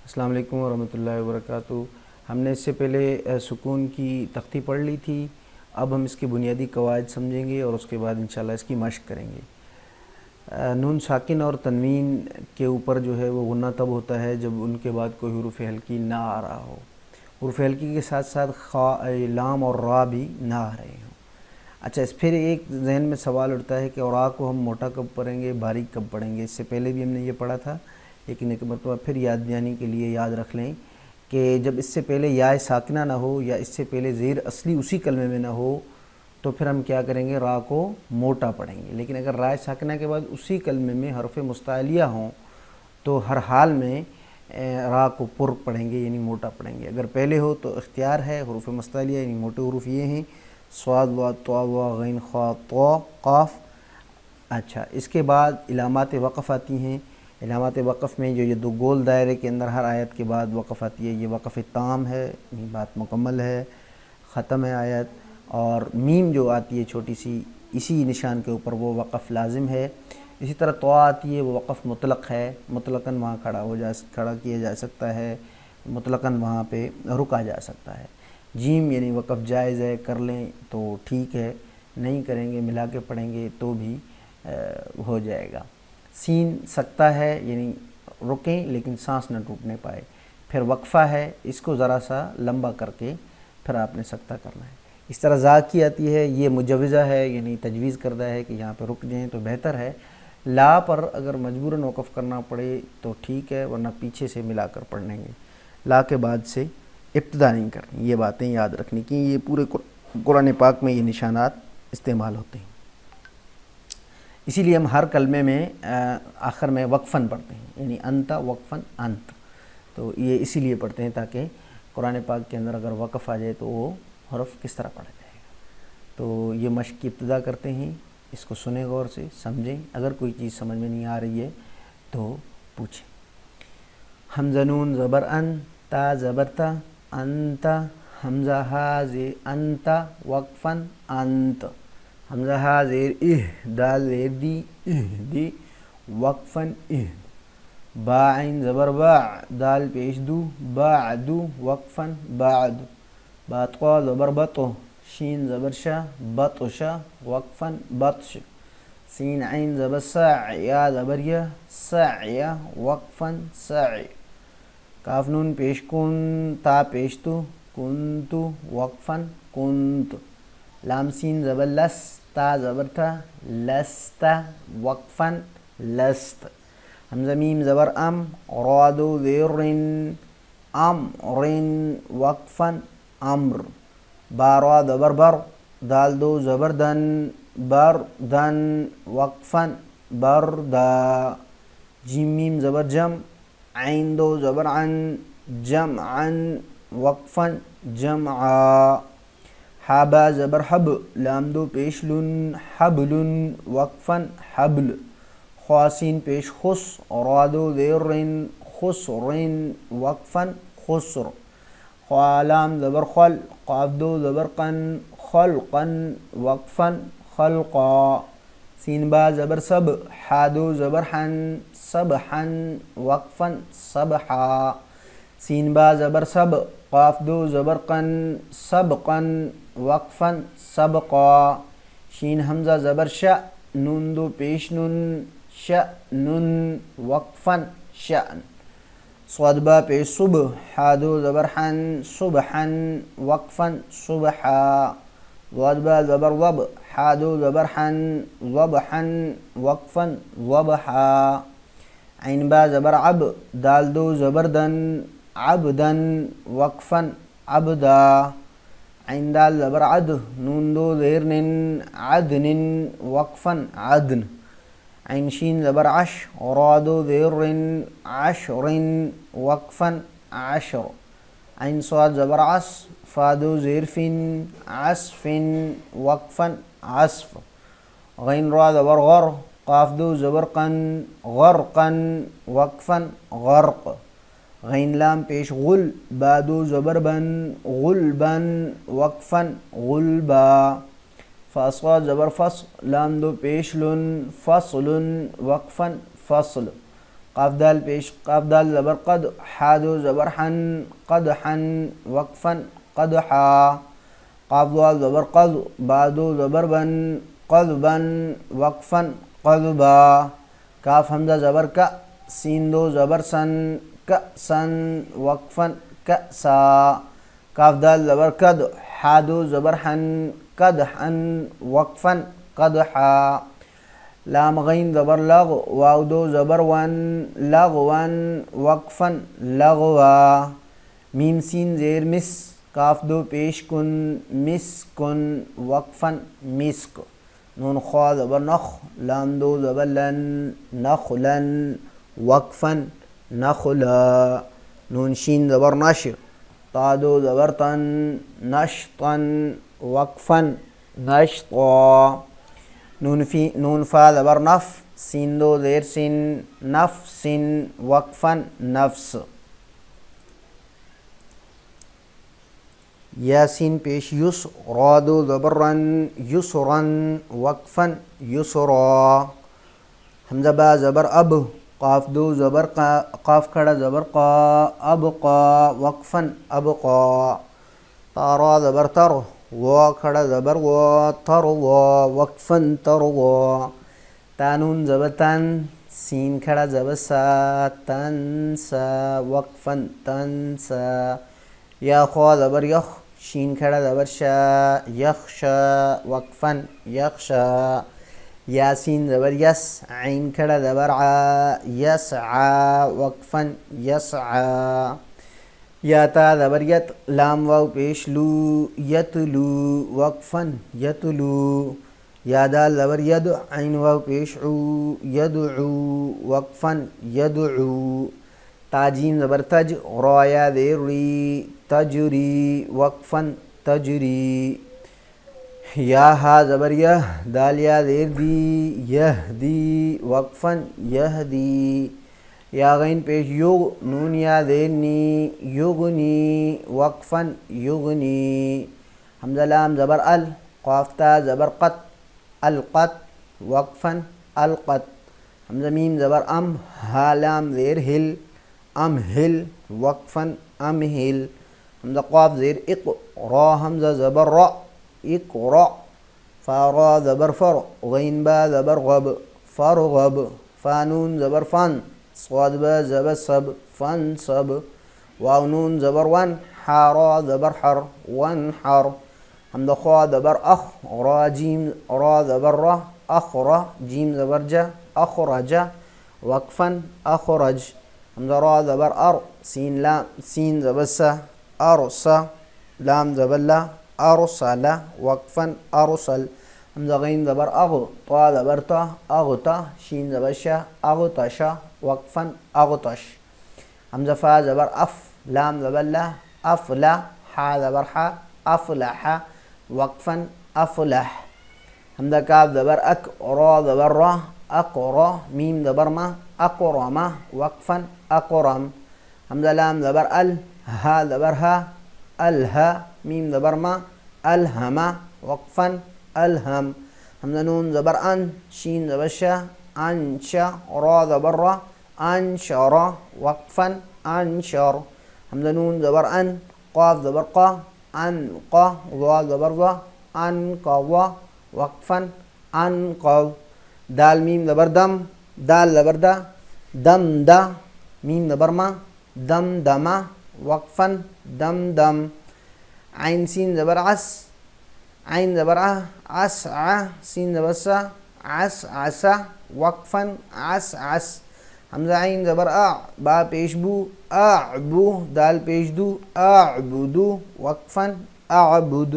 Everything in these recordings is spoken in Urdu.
السلام علیکم ورحمۃ اللہ وبرکاتہ۔ ہم نے اس سے پہلے سکون کی تختی پڑھ لی تھی، اب ہم اس کے بنیادی قواعد سمجھیں گے اور اس کے بعد انشاءاللہ اس کی مشق کریں گے۔ نون ساکن اور تنوین کے اوپر جو ہے وہ غنہ تب ہوتا ہے جب ان کے بعد کوئی حروف ہلکی نہ آ رہا ہو، حروف ہلکی کے ساتھ ساتھ خا، لام اور را بھی نہ آ رہے ہوں۔ اچھا، اس پھر ایک ذہن میں سوال اٹھتا ہے کہ اور را کو ہم موٹا کب پڑھیں گے، باریک کب پڑھیں گے؟ اس سے پہلے بھی ہم نے یہ پڑھا تھا، لیکن ایک مرتبہ پھر یاد دہانی کے لیے یاد رکھ لیں کہ جب اس سے پہلے یا ساکنہ نہ ہو یا اس سے پہلے زیر اصلی اسی کلمے میں نہ ہو تو پھر ہم کیا کریں گے، را کو موٹا پڑھیں گے۔ لیکن اگر را ساکنہ کے بعد اسی کلمے میں حرف مستعلیہ ہوں تو ہر حال میں را کو پر پڑھیں گے، یعنی موٹا پڑھیں گے۔ اگر پہلے ہو تو اختیار ہے، حروف مستعلیہ یعنی موٹے حروف یہ ہیں: صاد، وا، طا، وا، غین، خا، طا، قاف۔ اچھا، اس کے بعد علامات وقف آتی ہیں۔ علامات وقف میں جو یہ دو گول دائرے کے اندر ہر آیت کے بعد وقف آتی ہے، یہ وقف تام ہے، یعنی بات مکمل ہے، ختم ہے آیت۔ اور میم جو آتی ہے چھوٹی سی، اسی نشان کے اوپر وہ وقف لازم ہے۔ اسی طرح طا آتی ہے، وہ وقف مطلق ہے، مطلقاً وہاں کھڑا کیا جا سکتا ہے، مطلقاً وہاں پہ رکا جا سکتا ہے۔ جیم یعنی وقف جائز ہے، کر لیں تو ٹھیک ہے، نہیں کریں گے ملا کے پڑھیں گے تو بھی ہو جائے گا۔ سین سکتہ ہے، یعنی رکیں لیکن سانس نہ ٹوٹنے پائے۔ پھر وقفہ ہے، اس کو ذرا سا لمبا کر کے پھر آپ نے سکتہ کرنا ہے۔ اس طرح زا کی آتی ہے، یہ مجوزہ ہے، یعنی تجویز کردہ ہے کہ یہاں پہ رک جائیں تو بہتر ہے۔ لا پر اگر مجبوراً وقف کرنا پڑے تو ٹھیک ہے، ورنہ پیچھے سے ملا کر پڑھ لیں گے۔ لا کے بعد سے ابتدا نہیں کرنی، یہ باتیں یاد رکھنی کہ یہ پورے قرآن پاک میں یہ نشانات استعمال ہوتے ہیں۔ اسی لیے ہم ہر کلمے میں آخر میں وقفاً پڑھتے ہیں، یعنی انت وقفاً انت، تو یہ اسی لیے پڑھتے ہیں تاکہ قرآن پاک کے اندر اگر وقف آ جائے تو وہ حرف کس طرح پڑھا جائے گا۔ تو یہ مشق کی ابتدا کرتے ہیں، اس کو سنیں غور سے، سمجھیں، اگر کوئی چیز سمجھ میں نہیں آ رہی ہے تو پوچھیں۔ حمزہ نون زبر ان، تا زبر تا، انت، حمزہ ہا زیر انت وقفاً انت، حمزہ ہا زیر دال زیر دی، دی وقفاً با عین زبر با، دال پیش دو، بعدو وقفاً بعد، با طا زبر بطو، شین زبر شا، بطشا وقفاً بطش، سین عین زبر سع، یا زبر یا، سعیا وقفاً سعی، کاف نون پیش کن، تا پیش تو، کنتو وقفاً کنت، لام سین زبر لس، تا زبر تا، لست وقفاً لست، حمزہ میم زبر ام، رادو زیر رن، رن وقفاً امر، بارا زبر بر، دال دو زبر دن، دن وقفاً بردا، جیم میم زبر جم، عین دو زبر عن، جمعا وقفاً جمعا، حابا زبر حب، لام دو پیش لن، حبل وقفاً حبل، خواسین پیش خس، رادو زیر رن، خسر وقفاً خسر، خوالام زبر خل، قاف دو زبر قن، خلقا وقفاً خلقا، سین با زبر سب، حادو زبر حن، سبحا وقفاً سبحا، سین با زبر سب، قاف دو زبر قن، سبقا وقفاً سبقا، شین حمزہ زبر شا، نون دو پیش نن، شأن وقفاً شأن، صاد با پیش صبح، حادو زبر حن، صبحا وقفاً صبحا، ضاد با زبر ضب، حادو زبر حن، ضبحا وقفاً ضبحا، عین با زبر عب، دال دو زبر دن، عبدا وقفاً عبدا، عین دال زبر عد، نون دو زیر نن، عدن وقفاً عدن، عین شین زبر عش، رادو زیر رن، عشر وقفاً عشر، عین صاد زبر عص، فادو زیر فن، عصف وقفاً عصف، غین را زبر غر، قاف دو زبر قن، غرقا وقفاً غرق، غین لام پیش غل، بادو زبر بن، غلبا وقفاً غلبا، فاصاد زبر فصل، لام دو پیش لن، فصل وقفاً فصل، قاف دال پیش قاف دال زبر قد، حا دو زبر حن قدحا وقفا قدحا. قاف دال زبر قد، با دو زبر بن قذبا وقفا قذبا. کاف حمزہ زبر کا، سین دو زبر سن کأسا وقفا کأسا. کاف دال زبر کد، حا دو زبر حن قدحا وقفا قدحا. لام غین زبر لغ، واو دو زبر ون لغوا وقفا لغوا. میم سین زیر مس، کاف دو پیش کن مسکن وقفا مسک. نون خوا زبر نخ، لام دو زبر لن نخلا وقفا نخلا. نون شین زبر نش، تا دو زبر تن نشطا وقفا نشطا. نون فا زبر نف، سین دو زیر سن نفس وقفا نفس. یاسین پیش یس، را دو زبر رن یسرا وقفا یسرا. حمزہ با زبر اب، قاف دو زبر قا، قاف کھڑا زبر قا ابقا وقفا ابقا. تارا زبر تر، وا کھڑا زبر وا تروا وقفا تروا. تانون زبر تن، سین کھڑا زبر سا تنسا وقفا تنسا. یا خوا زبر یخ، شین کھڑا زبر شا یخشا وقفا یخشا. یاسین زبر یس، عین کھڑا زبر عا یسعا وقفا یسعا. یا تا زبر یت، لام واو پیش لو یتلو وقفا یتلو. یا دال زبر ید، عین واو پیش عو یدعو وقفا یدعو. تاجیم زبر تج، را یا زیر ری تجری وقفا تجری. یا ہا زبر یہ، دال یا زیر دی یہدی وقفا یہدی. یا غین پیش یغ، نون یا زیر نی یغنی وقفا یغنی. حمزہ لام زبر ال، قاف تا زبر قط القط وقفا القط. حمزہ میم زبر ام، ہا لام زیر ہل امہل وقفا امہل. حمزہ قاف زیر اق، را حمزہ زبر را اقرا. فا را زبر فر، غین با زبر غب فرغب. فا نون زبر فن، صاد با زبر سب فانصب. واو نون زبر ون، حا را زبر حر وانحر. حمزہ خوا زبر اخ، را جیم را زبر را اخرا جیم زبر جا اخرج وقفا اخرج. حمزہ را زبر ار، سین لام سین زبر سا ارسا. لام زبر لا ارسل وقفا ارسل. حمزہ غین زبر اغ، طا زبر تا اغتا، شین زبر شا اغتشا وقفا اغتش. حمزہ فا زبر اف، لام زبر لا افلا، حا زبر حا افلح وقفا افلح. حمزہ کاف زبر اک، را زبر را اقرا، میم زبر ما اقرما وقفا اقرم. حمزہ لام زبر ال، ہا زبر ہا الہا، میم زبر ما الہما وقفا الہم. حمزہ نون زبر ان، شین زبر شا انشا، را زبر را انشرا وقفا انشر. حمزہ نون زبر ان، قاف زبر قا انقا، وا زبر وا انقوا وقفا انقض. دال میم زبر دم، دال زبر دا دم دا، میم زبر ما دم دما وقفا دم دم. عین سین زبر عس، عین زبر ع عسع، سین زبر سا عسعسا وقفا عسعس. حمزہ عین زبر اع، با پیش بو اعبو، دال پیش دو اعبدو وقفا اعبد.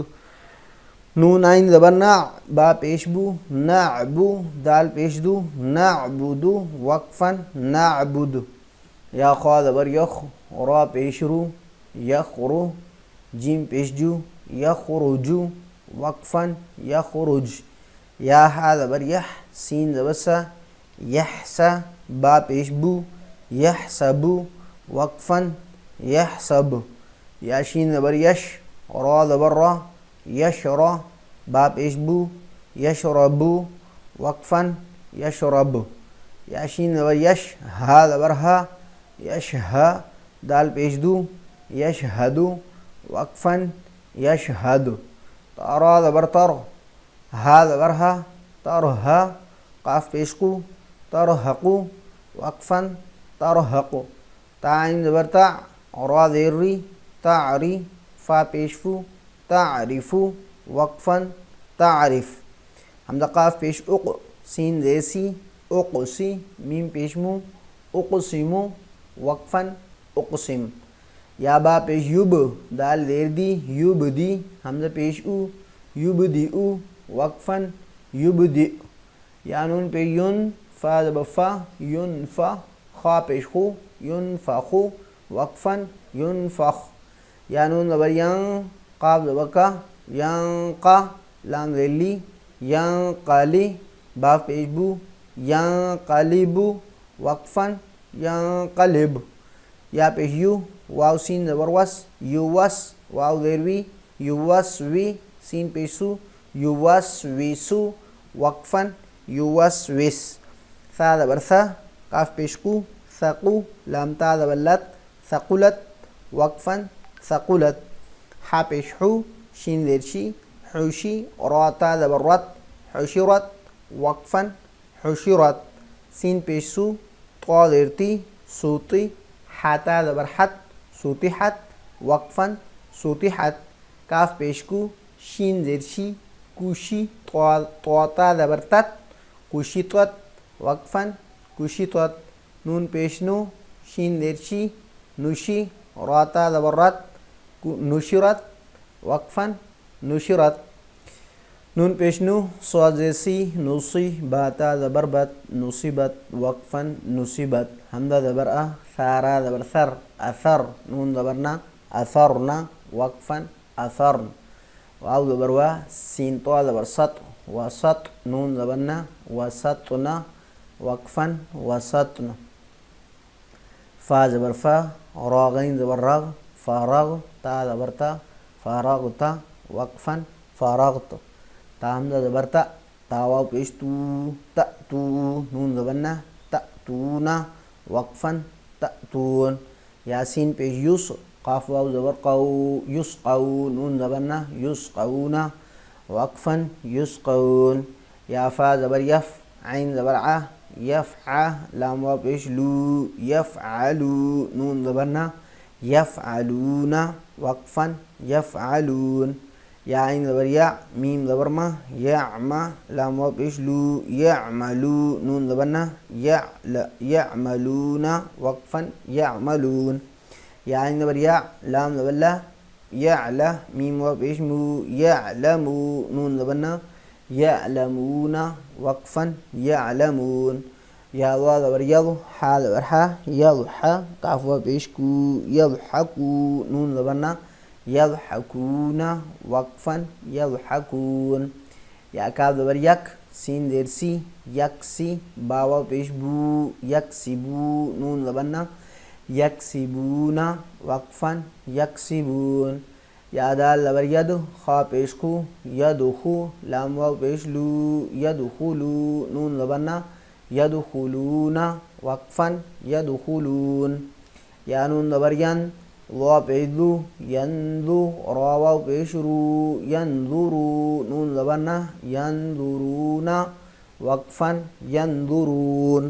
نون عین زبر نع، با پیش بو نعبو، دال پیش دو نعبدو وقفا نعبد. یا خوا زبر یخ، را پیش رو یخرو، جیم پیش جو یخرجو وقفا یخرج. یا ہا زبر یح، سین زبر سا یحسا، با پیش بو یحسبو وقفا یحسب. یا شین زبر یش، را زبر را یشرا، با پیش بو یشربو وقفا یشرب. یا شین زبر یش، ہا زبر ہا، یشہا، دال پیش دو، یشہدو، وقفاً یشہد. را زبر تر، ہا زبر ہا، ترہا، قاف پیش کو، ترہقو، وقفاً ترہق. تا عین زبر تا، را زیر ری، تعری، فا پیش فو، تعرفو، وقفاً تعرف. حمزہ قاف پیش اق، سین زیر سی، اقسی، میم پیش مو، اقسمو، وقفاً اقسم. یا با پیش یب، دال زیر دی، یبدی، حمزہ پیش او، یبدئو، وقفاً یبدئ. یا نون پیش ین، فا زبر فا، ینفا، خا پیش خو، ینفخو، وقفاً ینفخ. یا نون زبر ین، قاف زبر کا، ینقا، لام زیر لی، ینقلی، با پیش بو، ینقلبو، وقفاً ینقلب. یا پیش یو، واو سین زبر وس، یوس، واو زیر وی، یوسوی، سین پیش سو، یوسوسو، وقفاً یوسوس. ثا زبر ثا، قاف پیش قو، ثقو، لام تا زبر لت، ثقلت، وقفاً ثقلت. حا پیش حو، شین زیر شی، حوشی، را تا زبر رت، حشرت، وقفاً حشرت. سین پیش سو، طا زیر تی، سوتی، حا تا زبر حت، سوتحت، وقفاً سوتحت. کاف پیش کو، شین زیر شی، کوشی، طا تا زبر تت، کوشتت، وقفاً کوشتت. نون پیش نو، شین زیر شی، نوشی، را تا زبر رت، نشرت، وقفاً نشرت. نون پیش نو، صاد زیر سی، نوصی، با تا زبر بت، نصیبت، وقفاً نصیبت. حمزہ زبر ا، ثارا زبر ثر، اثر، نون زبر نا، اثرنا، وقفاً اثرن. واو زبر وا، سین طا زبر سط، وسط، نون زبر نا، وسطنا، وقفاً وسطن. فا زبر فا، را غین زبر رغ، فارغ، تا زبر تا، فارغتا، وقفاً فارغت. تا حمزہ زبر تا، تا واو پیش تو، تأتو، نون زبر نا، تأتونا، وقفاً تأتون. یاسین پیش یس، قاف واو زبر قو، یسقو، نون زبر نا، یسقونا، وقفاً یسقون. یا فا زبر یف، عین زبر ع، یفع، لام واو پیش لو، یفعلو، نون زبر نا، یفعلونا، وقفاً یفعلون. یا عین زبر یا، میم زبر ما، یعما، لام واو پیش لو، یعملو، نون زبر نا، یعملونا، وقفاً یعملون. یا عین زبر یا، لام زبر لا، یعلا، میم واو پیش مو، یعلمو، نون زبر نا، یعلمونا، وقفاً یعلمون. یا وا زبر یض، حا زبر حا، یضحا، قاف واو پیش کو، یضحکو، نون زبر نا، یضحکونا، وقفاً یضحکون. یا کاف زبر یک، سین زیر سی، یکسی، با واو پیش بو، یکسبو، نون زبر نا، یکسبونا، وقفاً یکسبون. یا دال زبر ید، خا پیش خو، یدخو، لام واو پیش لو، یدخلو، نون زبر نا، یدخلونا، وقفاً یدخلون. یا نون زبر ین، وا پیش دو، ینذو، را واو پیش رو، ینظرو، نون زبر نا، ینظرونا، وقفاً ینظرون.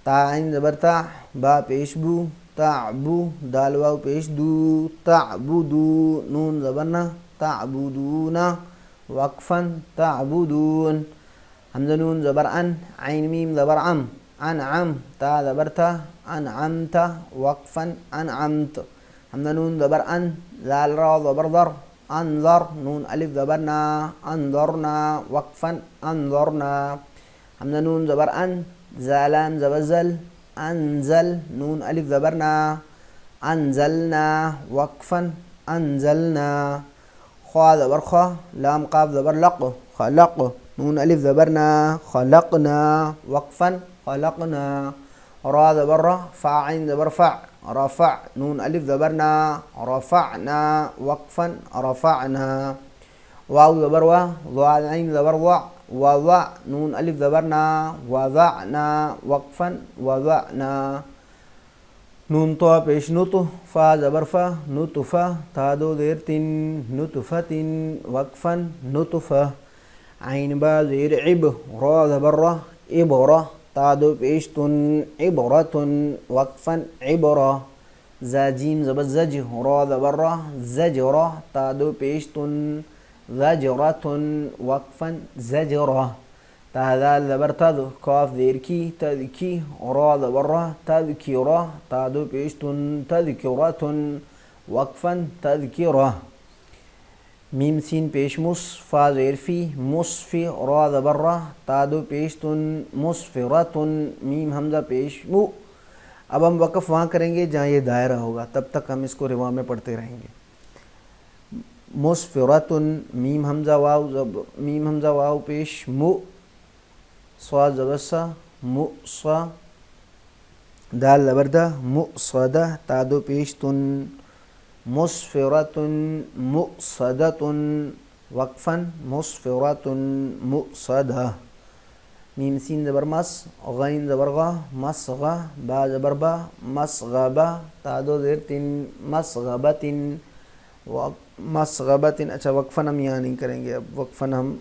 تا عین زبر تا، با پیش بو، تعبو، دال واو پیش دو، تعبدو، نون زبر نا، تعبدونا، وقفاً تعبدون. حمزہ نون زبر ان، عین میم زبر عم، انعم، تا زبر تا، انعمت، وقفاً انعمت. حمزہ نون زبر ان، زال را زبر ضر، انظر، نون الف زبر نا، انظرنا، وقفاً انظرنا. حمزہ نون زبر ان، زالان زبر زل، انزل، نون الف زبر نا، انزلنا، وقفاً انزلنا. خوا زبر خا، لام قاف زبر لق، خلق، نون الف زبر نا، خلقنا، وقفاً خلقنا. را زبر را، فا عین زبر فع، رفع، نون الف زبر نا، رفعنا، وقفاً رفعنا. واو زبر وا، ضاد عین زبر ضع، وضع نون الف زبر نا وضعنا وقفا وضعنا نون تو پیش نطو فا زبر فا نطفا تا دو زیر تن نطفت وقفا نطفا عین با زیر عب را زبر را عبرة تا دو پیش تن عبرة وقفا عبرة زا جیم زبر زج را زبر را زجرة تا دو پیش تن زجرة وقفا زجرة تا ذال زبر تذ کاف زیر کی تذکی را زبر را تذکرة تا دو پیش تن تذکرة وقفا تذکرة میم سین پیش مص فا زیر فی مصفی را زبر را تا دو پیش تن مصفرة میم حمزہ پیش مو. اب ہم وقف وہاں کریں گے جہاں یہ دائرہ ہوگا، تب تک ہم اس کو روا میں پڑھتے رہیں گے. مصفرة میم حمزہ واو پیش مو صاد زبر سا مؤصا دال زبردہ مؤصدہ تا دو پیش تن مصفرة مؤصدة وقفا مصفرة مؤصدة میم سین زبر مس غین زبر غا مسغا با زبر با مسغبا تا دو زیر تن مسغبت مسغبت. اچھا وقفاً ہم یہاں نہیں کریں گے، اب وقفاً ہم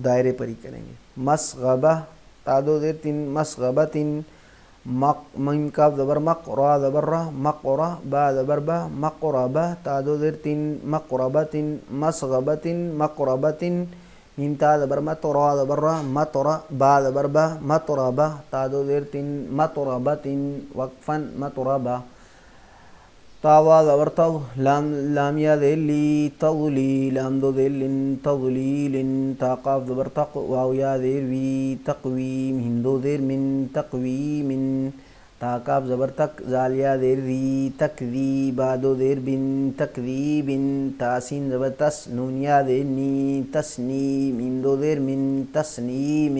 دائرے پر ہی کریں گے. مسغبہ تا دو زیر تن مسغبت میم کاف زبر مق را زبر را مقرا با زبر با مقربہ تا دو زیر تن مقربت مسغبت مقربت میم تا زبر مت را زبر را مطرا با زبر با مطربہ تا دو زیر تن مطربت وقفا مطربہ. تاوا زبر تو لام یا ذیلی تضلی لام دو ذیل تضلیل تا قاف زبر تق واو یا ذیر وی تقوی میم دو ذیر من تقوی من تا قاف زبر تک زال یا ذیر ذی تکذی با دو ذیر بن تکذیب تا سین زبر تس نون یا ذیر نی تسنی میم دو ذیر من تسنیم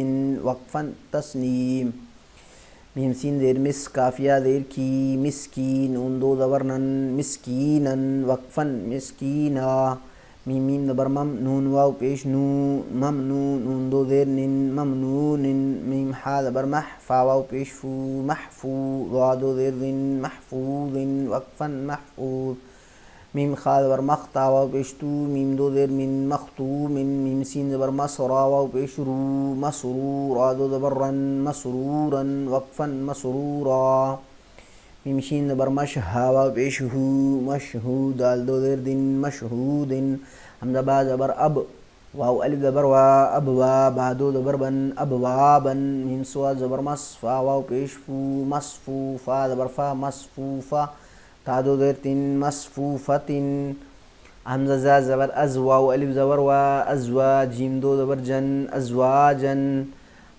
وقفا تسنیم. میم سین زیر مس کافیہ زیر کی مسکین نون دو زبر نن مسکینا وقفا مسکینا میم میم زبر مم نون واو پیش نو ممنون نون دو زیر نن ممنون میم حا زبر مح فا واو پیش فو محفو وا دو زیر ذن محفوظ وقفا محفوظ میم خا زبر مخ تا واو پیش تو میم دو زیر من مختوم میم سین زبر مس را واو پیش رو مسرور را دو زبر رن مسرورا وقفا مسرورا میم شین زبر مش ہا واو پیش ہو مشہود دال دو زیر دن مشہود حمزہ با زبر اب واو الف زبر وا اب وا با دو زبر بن ابوابا میم سوا زبر مس فا واو پیش فو مصفو فا زبر فا مصفوفا تا دو زیر تن مصفوفت حمزہ زا زبر از واو الف زبر وا ازوا جیم دو زبر جن ازواجن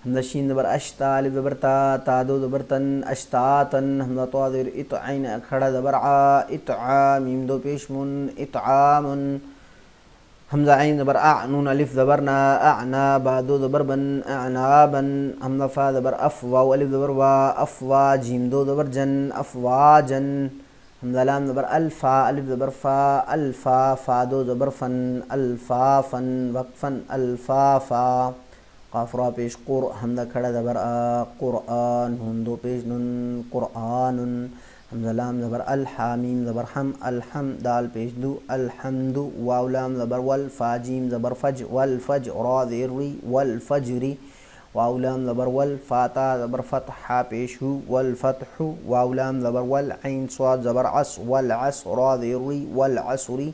حمزہ شین زبر اشتا الف زبر تا دو زبر تن اشتاتن حمزہ تو زیر اتعین کھڑا زبر ع اتعا میم دو پیش من اتعامن حمزہ عین زبر اع نون الف زبر نا اعنا با دو زبر بن اعنابن حمزہ فا زبر اف واو الف زبر وا افوا جیم دو زبر جن افواجن حمزہ لام زبر الفا الف زبر فا الفا فا دو زبر فن الفافن وقفن الفافا قاف را پیش قر حمزہ کھڑا زبر قرآن نون دو پیش نن قرآن حمزہ لام زبر الحا میم زبر حم الحم دال پیش دو الحمد واو لام زبر والفا جیم زبر فج والفج را زیر ری والفجری واو لام زبر والفا تا زبر فتح پیش ہو والفتح واو لام زبر والعین صاد زبر عس والعس را زیر ری والعسری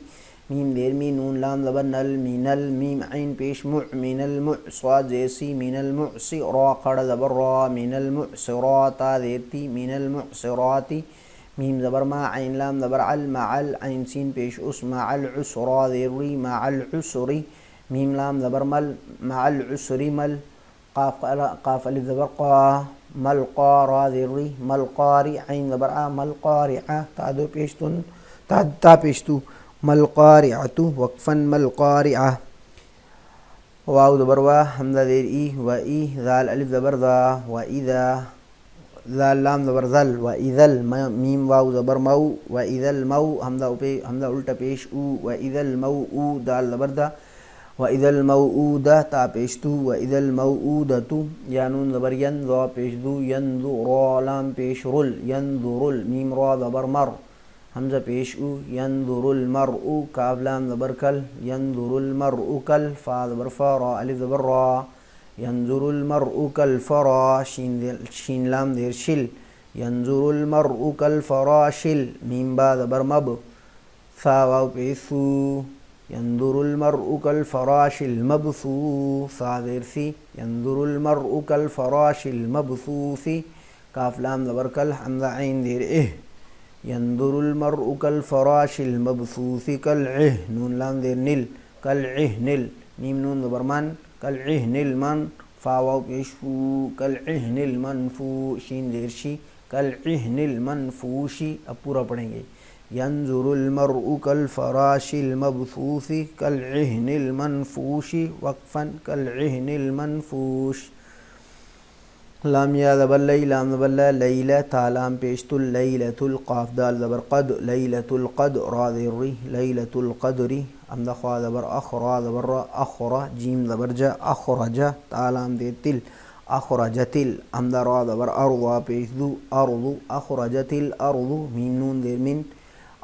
میم دیر می نون لام زبر نل من المیم عین پیش مع من المع صاد زیسی من المعصی را قڑ زبر را من المعصرات دیرتی من المعصراتی میم زبر ما عین لام زبر عل مع العین سین پیش اس مع العسرا ذری مع العسری میم لام زبر مل مع العسری مل قاف الف زبر قا مل قا را ذری مل قاری عین زبر ا مل قارعہ تا دو پیشتن تا پیشتو مل قارعۃ وقفا مل قارعہ واو زبر وا حمزہ زیر ای و ای ذال الف زبر ذا و اذا ذال لام زبر ذل و اذل میم واو زبر مو و اذا المو حمزہ الٹا پیش او و اذا المو او دال زبر دا وَإِذَا الْمَوْءُودَةُ تا پیش تو، وَإِذَا الْمَوْءُودَةُ یا نون زبر ین ذا پیش دو، ینظر لام پیش رل، ینظر میم را زبر مر حمزہ پیش او، ینظر المرء کاف لام زبر کل، ینظر المرء کل فا زبر فا را الف زبر را، ینظر المرء کالفرا شین لام زیر شل، ینظر المرء کالفراشل میم با زبر مب ثا واو پیش ثو، ینظر المرء کالفراش المبثوث ثا زیر سی، ینظر المرء کالفراش المبثوث کاف لام زبر کل حمزہ عین زیر ینظر المرء کالفراش المبثوث کالعہ نون لام زیر نل، کالعہن میم نون زبر من، کالعہن المن فا واو پیش فو، کالعہن المنفو شین زیر شی، کالعہن المنفوشی اب پورا پڑھیں گے، ینظر المرء کالفراش المبثوث کالعہن المنفوش وقفا کالعہن المنفوش. لام یا زبر لئی لام زبر لا لیلہ تا لام پیش تل، لیلۃ القاف دال زبر قد، لیلۃ القد را زیر ری، لیلۃ القدر حمزہ خوا زبر اخ را زبر را اخرا جیم زبر جا اخرجا تا لام دیر تل، اخرجت حمزہ را زبر ارضا پیش دو، ارض اخرجت الارض میم نون دیر من،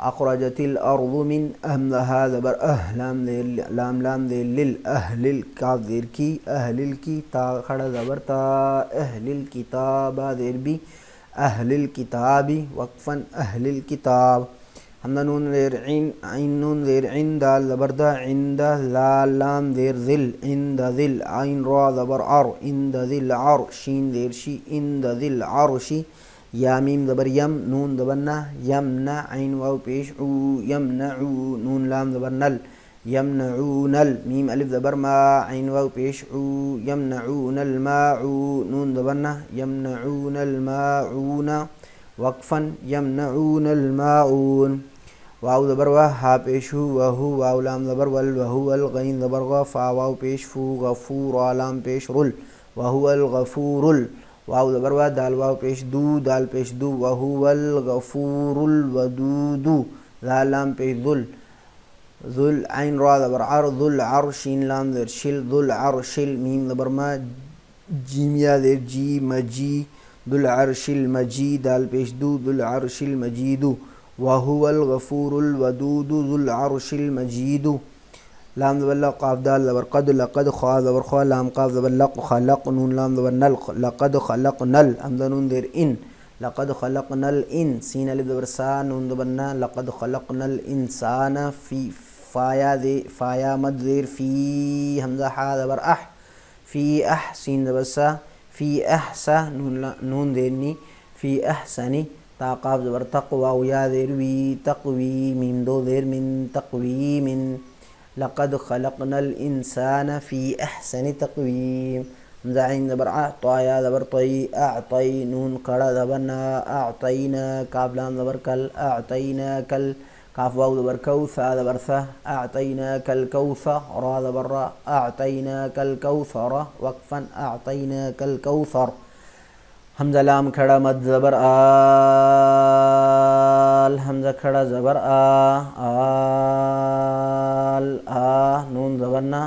اخرجت الارض من حمزہ ہا زبر لام دیر لام دیر لل، اہل کاف دیر کی، اہل کی تا کھڑا زبر تا، اہل الکتاب دیر بی، اہل الکتابی وقفا اہل الکتاب. حمزہ نون دیر عین، عین نون دیر عین دال زبر دا، عند لال لام دیر ذل، عند ذل عین را زبر عر، عند ذل عر شین دیر شی، عند ذل عرشی یا میم زبر یم نون زبر نہ، یمنع عین واو پیش عو، یمنعو نون لام زبر نل، یمنعون میم الف زبر ما عین واو پیش عو، یمنعون الماء نون زبر نہ، یمنعون الماعون وقفا یمنعون الماعون. واو زبر و ہا پیش ہو، وہو واو لام زبر ول، وہو الغین زبر غ فا واو پیش فو، غفور لام پیش رل، وہو الغفور واو زبر و دال واو پیش دو، دال پیش دو، وہو الغفور الودود دال لام پیش ذل، ذل عین را زبر عر، ذل عرشین لام زیر شل، ذل عرشل میم زبر ما جیم یا زیر جی مجی، ذل عرش المجید دال پیش دو، ذل عرش المجید وہو الغفور الودود ذو العرش المجید. لام زبر لا قاف دال زبر قد، لقد خوا زبر خوا لام قاف زبر لق، خلق نون لام زبر نل، لقد خلقنا حمزہ نون دیر ان، لقد خلقنا الان سین الف زبر سا نون زبر نا، لقد خلقنا الانسان فی فایا مد زیر فی حمزہ حا زبر اح، فی اح سین زبر سا، فی احسا نون دیر نی، فی احسنی تا قاف زبر تق واو یا زیر وی، تقوی میم دو زیر من، تقوی من لقد خلقنا الانسان فی احسن تقویم. حمزہ عین زبر ع طا یا زبر طی، اعطی نون کڑا زبر نا، اعطینا کاف لام زبر کل، اعطینا کل کاف واو زبر کو ثا زبر ثا، اعطینا کل کوثر را زبر را، اعطینا کل کوثر وقفا اعطینا کل کوثر. حمزہ لام کھڑا مد زبر آل، حمزہ کھڑا زبر آل، آ نون زبر نا